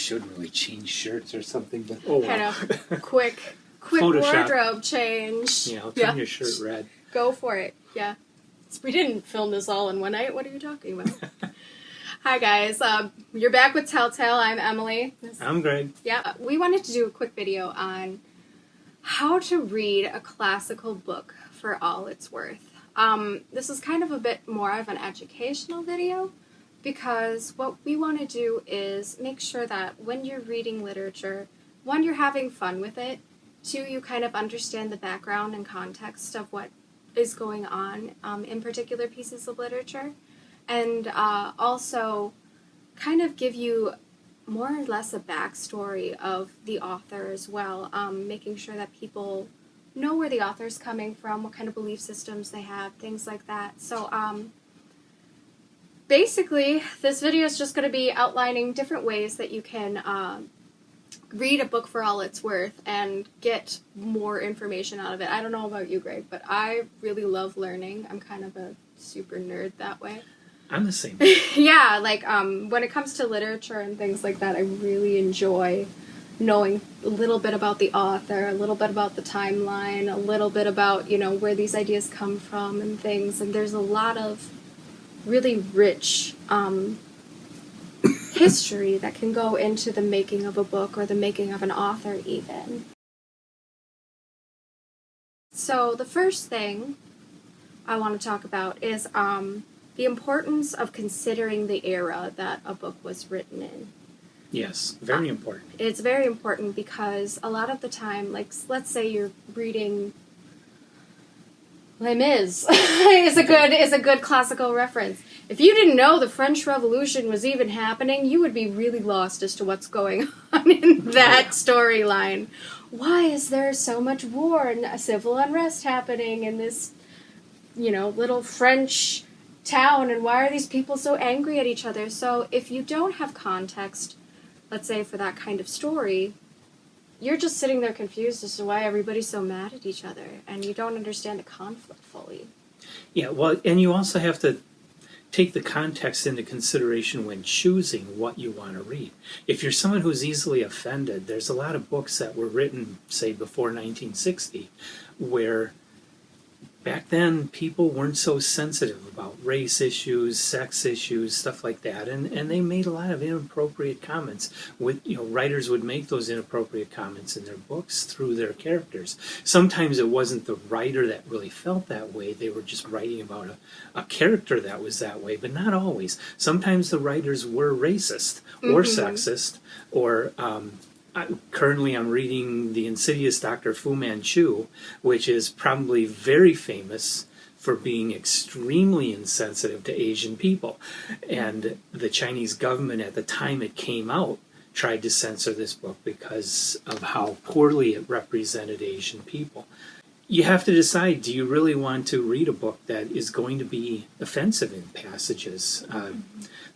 should really change shirts or something, but Kind of quick wardrobe change. Yeah, I'll turn your shirt red. Go for it. Yeah. We didn't film this all in one night. What are you talking about? Hi, guys. You're back with Telltale. I'm Emily. I'm Greg. Yeah. We wanted to do a quick video on how to read a classical book for all it's worth. This is kind of a bit more of an educational video because what we want to do is make sure that when you're reading literature, one, you're having fun with it, two, you kind of understand the background and context of what is going on in particular pieces of literature, and also kind of give you more or less a backstory of the author as well, making sure that people know where the author's coming from, what kind of belief systems they have, things like that. So basically, this video is just going to be outlining different ways that you can read a book for all it's worth and get more information out of it. I don't know about you, Greg, but I really love learning. I'm kind of a super nerd that way. I'm the same. Yeah, like when it comes to literature and things like that, I really enjoy knowing a little bit about the author, a little bit about the timeline, a little bit about, you know, where these ideas come from and things. And there's a lot of really rich history that can go into the making of a book or the making of an author even. So the first thing I want to talk about is the importance of considering the era that a book was written in. Yes, very important. It's very important because a lot of the time, like, let's say you're reading Les Mis is a good classical reference. If you didn't know the French Revolution was even happening, you would be really lost as to what's going on in that storyline. Why is there so much war and civil unrest happening in this, you know, little French town, and why are these people so angry at each other? So if you don't have context, let's say for that kind of story, you're just sitting there confused as to why everybody's so mad at each other, and you don't understand the conflict fully. Yeah, well, and you also have to take the context into consideration when choosing what you want to read. If you're someone who's easily offended, there's a lot of books that were written, say, before 1960, where back then people weren't so sensitive about race issues, sex issues, stuff like that, and they made a lot of inappropriate comments. Writers would make those inappropriate comments in their books through their characters. Sometimes it wasn't the writer that really felt that way. They were just writing about a character that was that way, but not always. Sometimes the writers were racist or sexist, or currently I'm reading The Insidious Dr. Fu Manchu, which is probably very famous for being extremely insensitive to Asian people. And the Chinese government at the time it came out tried to censor this book because of how poorly it represented Asian people. You have to decide, do you really want to read a book that is going to be offensive in passages?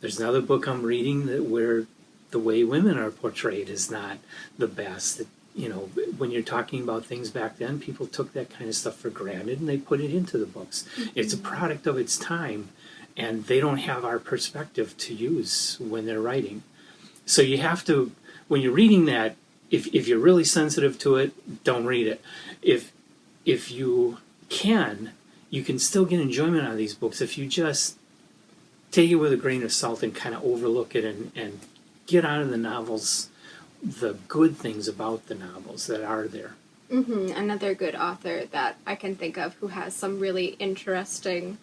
There's another book I'm reading where the way women are portrayed is not the best. You know, when you're talking about things back then, people took that kind of stuff for granted and they put it into the books. It's a product of its time, and they don't have our perspective to use when they're writing. So you have to, when you're reading that, if you're really sensitive to it, don't read it. If you can still get enjoyment out of these books if you just take it with a grain of salt and kind of overlook it and get out of the novels the good things about the novels that are there. Another good author that I can think of who has some really interesting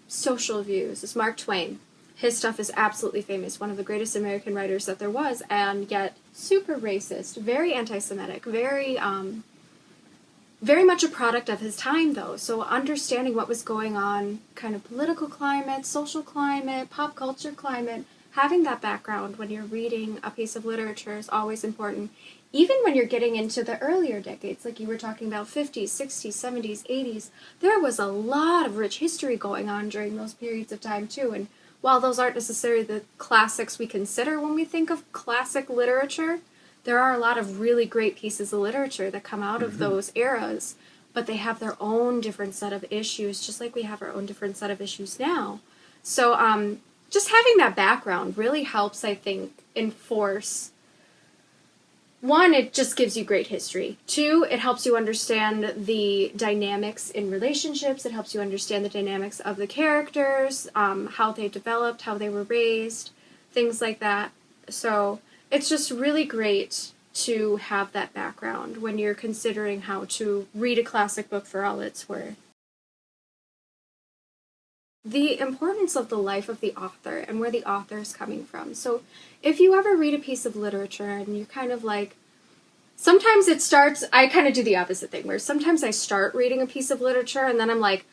social views is Mark Twain. His stuff is absolutely famous, one of the greatest American writers that there was, and yet super racist, very anti-Semitic, very much a product of his time, though. So understanding what was going on, kind of political climate, social climate, pop culture climate, having that background when you're reading a piece of literature is always important. Even when you're getting into the earlier decades, like you were talking about 50s, 60s, 70s, 80s, there was a lot of rich history going on during those periods of time, too. And while those aren't necessarily the classics we consider when we think of classic literature, there are a lot of really great pieces of literature that come out of those eras, but they have their own different set of issues, just like we have our own different set of issues now. So just having that background really helps, I think, enforce. One, it just gives you great history. Two, it helps you understand the dynamics in relationships. It helps you understand the dynamics of the characters, how they developed, how they were raised, things like that. So it's just really great to have that background when you're considering how to read a classic book for all it's worth. The importance of the life of the author and where the author is coming from. So if you ever read a piece of literature and you're kind of like, sometimes it starts, I kind of do the opposite thing, where sometimes I start reading a piece of literature and then I'm like,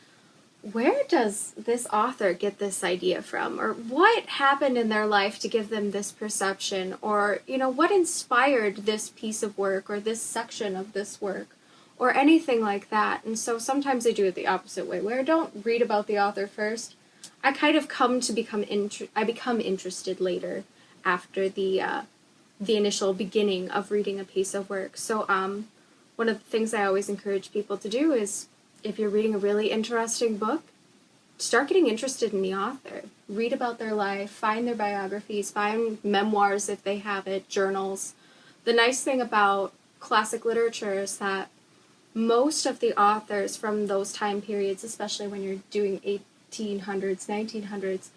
where does this author get this idea from? Or what happened in their life to give them this perception? Or, what inspired this piece of work or this section of this work? Or anything like that. And so sometimes I do it the opposite way, where I don't read about the author first. I kind of become interested later after the initial beginning of reading a piece of work. So one of the things I always encourage people to do is, if you're reading a really interesting book, start getting interested in the author. Read about their life, find their biographies, find memoirs if they have it, journals. The nice thing about classic literature is that most of the authors from those time periods, especially when you're doing 1800s, 1900s,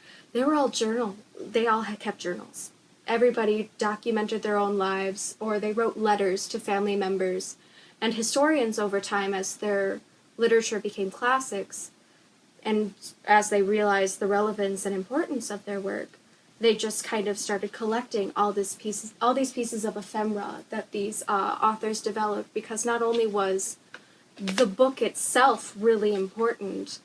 they all had kept journals. Everybody documented their own lives, or they wrote letters to family members. And historians over time, as their literature became classics, and as they realized the relevance and importance of their work, they just kind of started collecting all these pieces of ephemera that these authors developed, because not only was the book itself really important,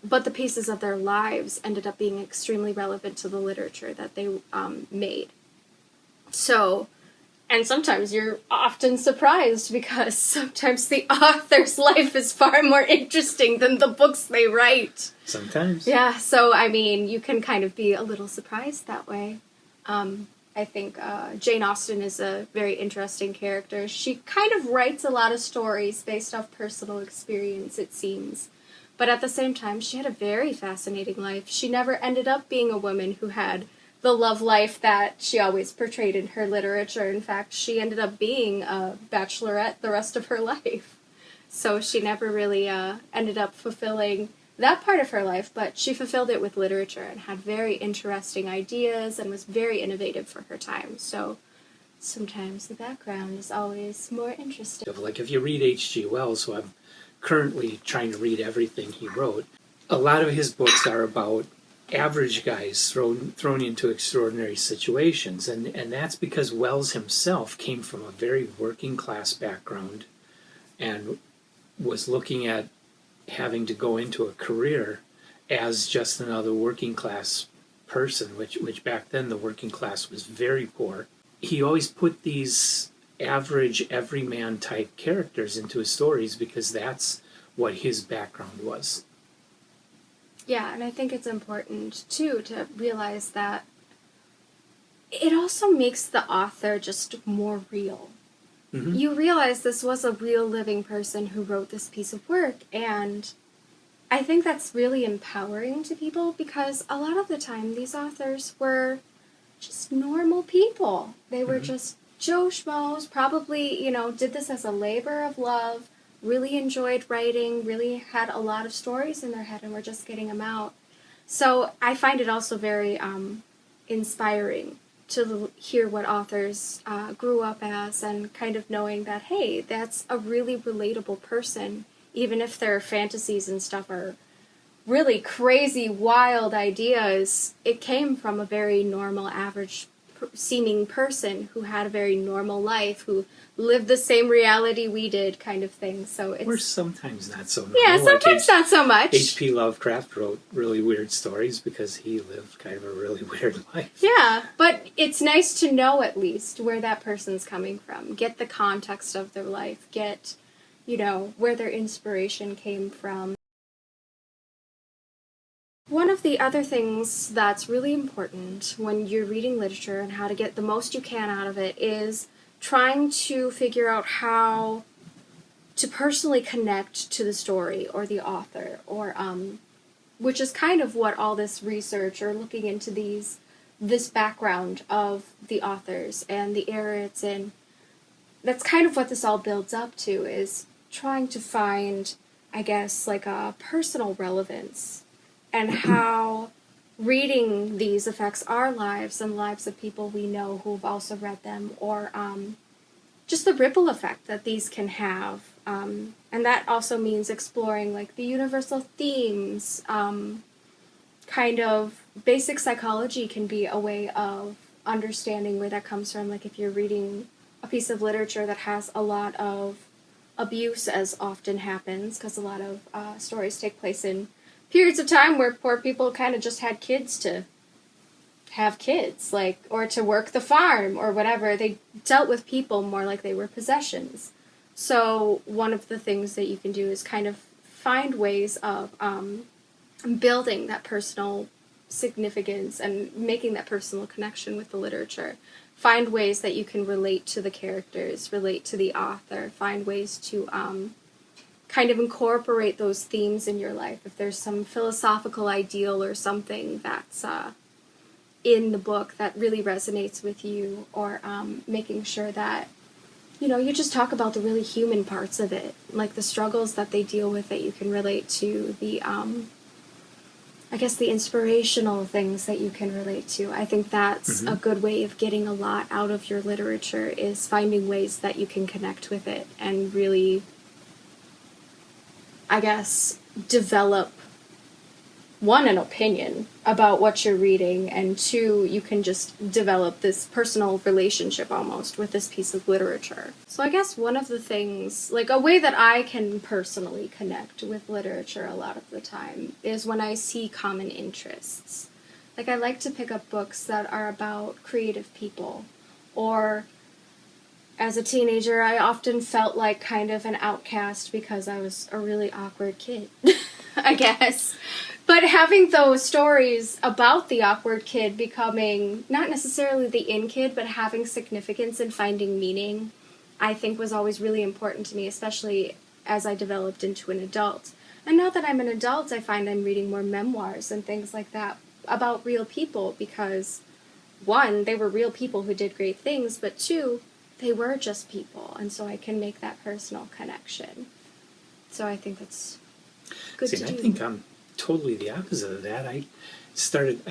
but the pieces of their lives ended up being extremely relevant to the literature that they made. So, and sometimes you're often surprised, because sometimes the author's life is far more interesting than the books they write. Sometimes. Yeah, so you can kind of be a little surprised that way. I think Jane Austen is a very interesting character. She kind of writes a lot of stories based off personal experience, it seems. But at the same time, she had a very fascinating life. She never ended up being a woman who had the love life that she always portrayed in her literature. In fact, she ended up being a bachelorette the rest of her life. So she never really ended up fulfilling that part of her life, but she fulfilled it with literature and had very interesting ideas and was very innovative for her time. So sometimes the background is always more interesting. Like if you read H.G. Wells, who I'm currently trying to read everything he wrote, a lot of his books are about average guys thrown into extraordinary situations, and that's because Wells himself came from a very working class background and was looking at having to go into a career as just another working class person, which back then the working class was very poor. He always put these average everyman type characters into his stories because that's what his background was. Yeah, and I think it's important too to realize that it also makes the author just more real. Mm-hmm. You realize this was a real living person who wrote this piece of work, and I think that's really empowering to people, because a lot of the time these authors were just normal people. They were just Joe Schmoes, probably, did this as a labor of love, really enjoyed writing, really had a lot of stories in their head, and were just getting them out. So I find it also very inspiring to hear what authors grew up as, and kind of knowing that, hey, that's a really relatable person, even if their fantasies and stuff are really crazy, wild ideas. It came from a very normal, average seeming person who had a very normal life, who lived the same reality we did, kind of thing. So it's... We're sometimes not so normal. Yeah, sometimes not so much. H.P. Lovecraft wrote really weird stories because he lived kind of a really weird life. Yeah, but it's nice to know at least where that person's coming from. Get the context of their life. Get, where their inspiration came from. One of the other things that's really important when you're reading literature and how to get the most you can out of it is trying to figure out how to personally connect to the story or the author, or which is kind of what all this research or looking into these this background of the authors and the era it's in. That's kind of what this all builds up to, is trying to find, I guess, like a personal relevance and how reading these affects our lives and the lives of people we know who've also read them, or just the ripple effect that these can have. And that also means exploring like the universal themes. Kind of basic psychology can be a way of understanding where that comes from. Like if you're reading a piece of literature that has a lot of abuse, as often happens, because a lot of stories take place in periods of time where poor people kind of just had kids to have kids, like, or to work the farm or whatever. They dealt with people more like they were possessions. So one of the things that you can do is kind of find ways of building that personal significance and making that personal connection with the literature. Find ways that you can relate to the characters, relate to the author, find ways to kind of incorporate those themes in your life. If there's some philosophical ideal or something that's in the book that really resonates with you, or making sure that, you know, you just talk about the really human parts of it, like the struggles that they deal with that you can relate to, the I guess the inspirational things that you can relate to. I think that's a good way of getting a lot out of your literature, is finding ways that you can connect with it and really, I guess, develop, one, an opinion about what you're reading, and two, you can just develop this personal relationship almost with this piece of literature. So I guess one of the things, like a way that I can personally connect with literature a lot of the time, is when I see common interests. Like I like to pick up books that are about creative people, or as a teenager, I often felt like kind of an outcast because I was a really awkward kid, I guess. But having those stories about the awkward kid becoming not necessarily the in kid, but having significance and finding meaning, I think was always really important to me, especially as I developed into an adult. And now that I'm an adult, I find I'm reading more memoirs and things like that about real people because, one, they were real people who did great things, but two, they were just people, and so I can make that personal connection. So I think that's good to do. I think I'm totally the opposite of that. I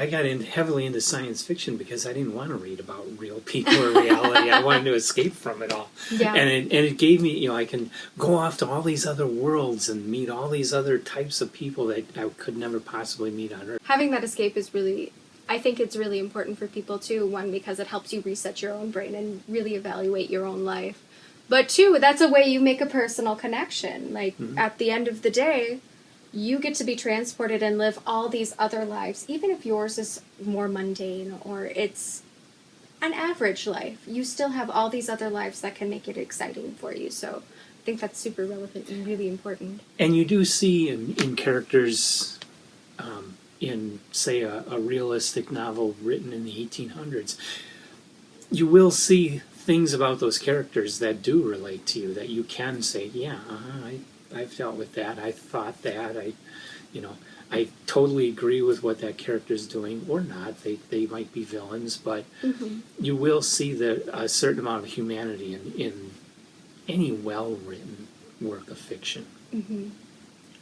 got heavily into science fiction because I didn't want to read about real people or reality. I wanted to escape from it all. Yeah. And it gave me, you know, I can go off to all these other worlds and meet all these other types of people that I could never possibly meet on Earth. Having that escape is really, I think it's really important for people too. One, because it helps you reset your own brain and really evaluate your own life. But two, that's a way you make a personal connection. Like, at the end of the day, you get to be transported and live all these other lives, even if yours is more mundane or it's an average life. You still have all these other lives that can make it exciting for you. So I think that's super relevant and really important. And you do see in characters, in, say, a realistic novel written in the 1800s, you will see things about those characters that do relate to you, that you can say, yeah, I've dealt with that. I thought that. I totally agree with what that character's doing, or not. They might be villains, but you will see a certain amount of humanity in any well-written work of fiction.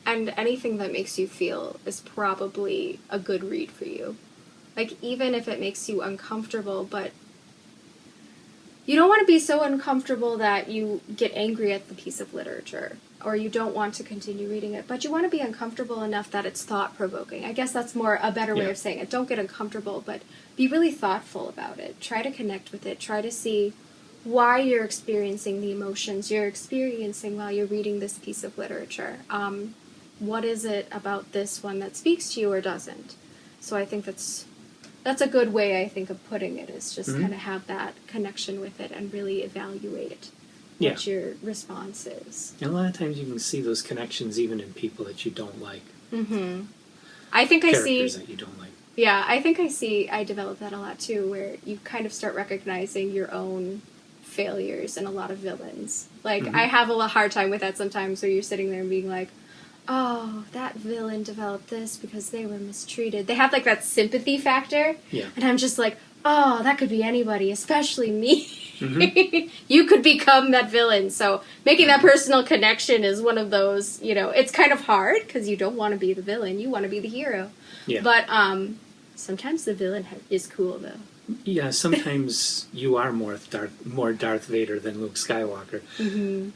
And anything that makes you feel is probably a good read for you. Like, even if it makes you uncomfortable, but you don't want to be so uncomfortable that you get angry at the piece of literature, or you don't want to continue reading it, but you want to be uncomfortable enough that it's thought-provoking. I guess that's a better way of saying it. Don't get uncomfortable, but be really thoughtful about it. Try to connect with it. Try to see why you're experiencing the emotions you're experiencing while you're reading this piece of literature. What is it about this one that speaks to you or doesn't? So I think that's a good way, I think, of putting it, is just kind of have that connection with it and really evaluate what your response is. And a lot of times you can see those connections even in people that you don't like. I think Characters that you don't like. Yeah, I develop that a lot too, where you kind of start recognizing your own failures and a lot of villains. Like, I have a hard time with that sometimes, where you're sitting there and being like, oh, that villain developed this because they were mistreated. They have like that sympathy factor. Yeah. And I'm just like, oh, that could be anybody, especially me. Mm-hmm. You could become that villain. So making that personal connection is one of those, it's kind of hard because you don't want to be the villain. You want to be the hero. Yeah. But sometimes the villain is cool, though. Yeah, sometimes you are more Darth Vader than Luke Skywalker. Mm-hmm.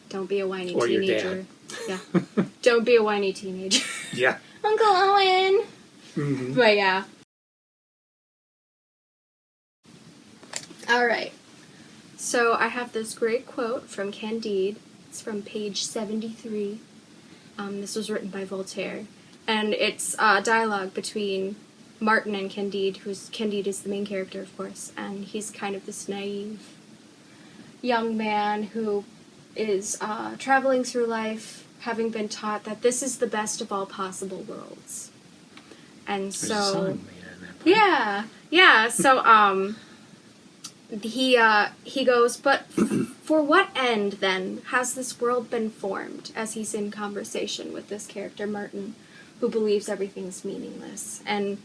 Don't be a whiny Or your teenager. dad. Yeah. Don't be a whiny teenager. Yeah. Uncle Owen. Mm-hmm. But yeah. All right. So I have this great quote from Candide. It's from page 73. This was written by Voltaire. And it's a dialogue between Martin and Candide, Candide is the main character, of course. And he's kind of this naive young man who is traveling through life, having been taught that this is the best of all possible worlds. And There's so... a song made on that point. Yeah. So, he goes, but for what end, then, has this world been formed, as he's in conversation with this character, Martin, who believes everything's meaningless. And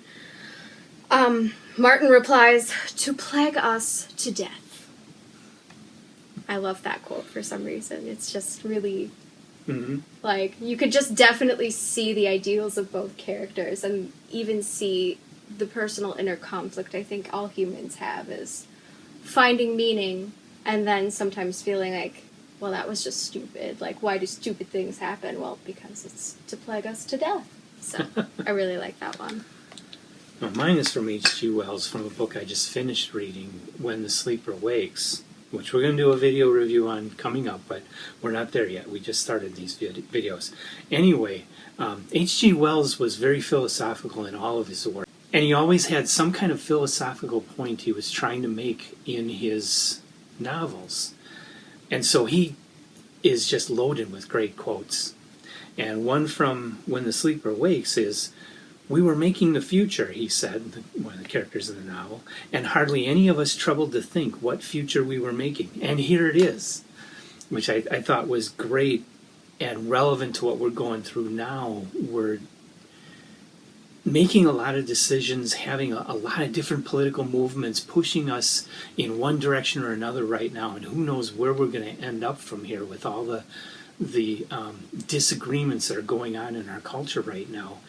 Martin replies, to plague us to death. I love that quote for some reason. It's just really, like, you could just definitely see the ideals of both characters and even see the personal inner conflict I think all humans have is finding meaning and then sometimes feeling like, well, that was just stupid. Like, why do stupid things happen? Well, because it's to plague us to death. So, I really like that one. Well, mine is from H.G. Wells, from a book I just finished reading, When the Sleeper Wakes, which we're going to do a video review on coming up, but we're not there yet. We just started these videos. Anyway, H.G. Wells was very philosophical in all of his work, and he always had some kind of philosophical point he was trying to make in his novels. And so he is just loaded with great quotes. And one from When the Sleeper Wakes is, we were making the future, he said, one of the characters in the novel, and hardly any of us troubled to think what future we were making. And here it is, which I thought was great and relevant to what we're going through now. We're making a lot of decisions, having a lot of different political movements pushing us in one direction or another right now, and who knows where we're going to end up from here with all the disagreements that are going on in our culture right now.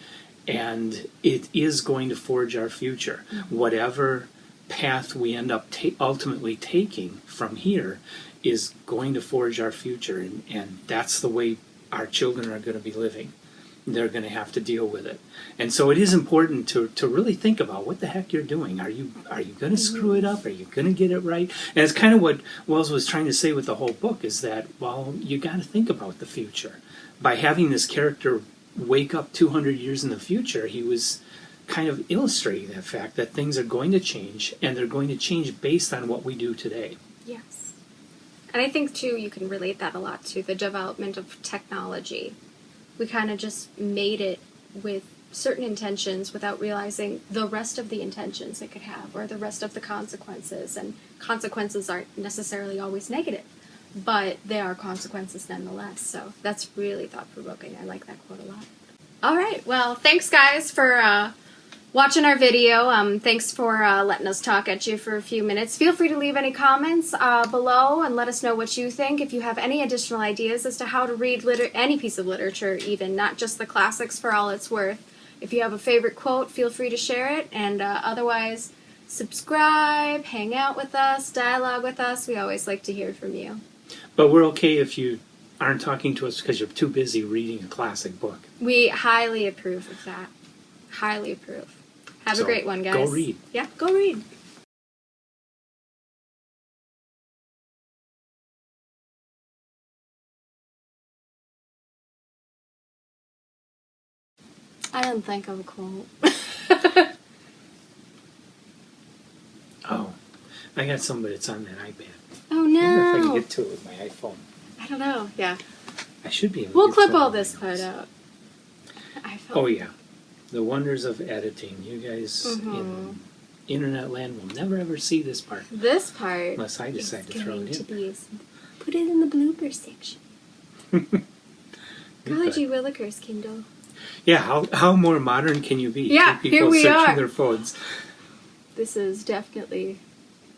And it is going to forge our future. Whatever path we end up ultimately taking from here is going to forge our future, and that's the way our children are going to be living. They're going to have to deal with it. And so it is important to really think about what the heck you're doing. Are you going to screw it up? Are you going to get it right? And it's kind of what Wells was trying to say with the whole book, is that, well, you got to think about the future. By having this character wake up 200 years in the future, he was kind of illustrating that fact that things are going to change, and they're going to change based on what we do today. Yes. And I think, too, you can relate that a lot to the development of technology. We kind of just made it with certain intentions without realizing the rest of the intentions it could have, or the rest of the consequences. And consequences aren't necessarily always negative, but they are consequences nonetheless. So that's really thought-provoking. I like that quote a lot. All right. Well, thanks, guys, for watching our video. Thanks for letting us talk at you for a few minutes. Feel free to leave any comments below and let us know what you think. If you have any additional ideas as to how to read any piece of literature, even, not just the classics, for all it's worth. If you have a favorite quote, feel free to share it. And otherwise, subscribe, hang out with us, dialogue with us. We always like to hear from you. But we're okay if you aren't talking to us because you're too busy reading a classic book. We highly approve of that. Highly approve. Have a great one, guys. Go read. Yeah, go read. I didn't think of a quote. Oh, I got some, but it's on that iPad. Oh, I wonder if I no. can get to it with my iPhone. I don't know. Yeah. I should be able to We'll get clip to all it this on part my out. Oh, yeah. The wonders of editing. You guys in internet land will never ever see this part. This part Unless I decide to throw it in. put it in the blooper section. Golly gee willikers, Kindle. Yeah, how more modern can you be? Yeah, Two people here we searching are. their phones. This is definitely